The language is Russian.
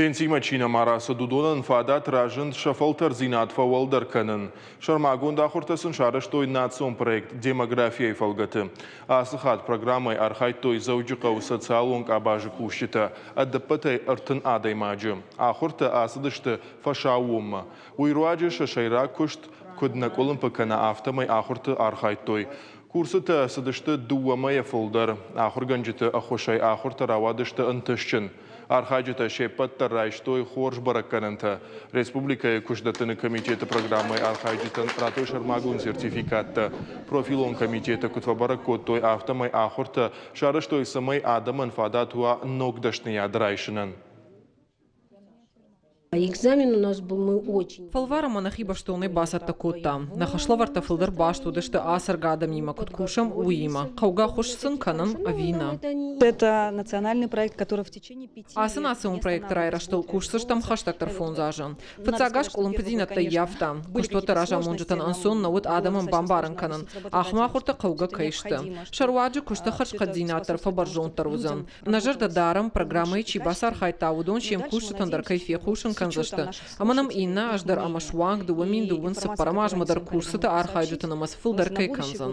Pensiya Çina marası dudonan fadat rajın şafaltar zinat favalдар kanın. Şarmagunda xurtasın şarıştoy natson projekt demografiyay falgatı. Asıxat programay arxaytoy zavcıqav sotsialong abajı kuşita. Addapatay ırtın adaymacı. Axurta asıdıştı faşavumma. Uyruacı şaşayra kuşt kudnak olimpikana aftamay axurta arxaytoy. Kursuta sıdıştı duvamaya fıldar. Axur gancıtı axuşay axurta ravadıştı ıntışçın. Архаджита шепатта райштой хорж бараккананта. Республика Кушдатыны комитета программы Архаджитан Ратой Шармагун сертификатта. Профилон комитета Кутвабаракот той автомай ахурта шарыштой самай адаман фадатуа ногдашния драйшинан. Экзамен у нас был, мы очень... Фалвара монахиба что он и басарта кота. Нахашлаварта филдер башту дышты асар гадам има куткушам уима. Кауга хушсын канан авина. Это национальный проект, который в течение 5 лет... Асан асым проект райра штыл кушсыш там хаштактар фонзажан. Фацагаш колумпедина та яфта. Куштота ража мунжатан ансон наут адамам бамбаран канан. Ахма хурта кауга кайшты. Шарваджи кушта хашкадзинатар фабаржон тарузан. Нажарда дарам программы чи басар хайтаудон чем куштатан дар кайфе хушын канзашты. Аманам инна аждар амашванг дуамин дуын сапарамаж мадар курсыта архайджутанамас филдар кай канзан.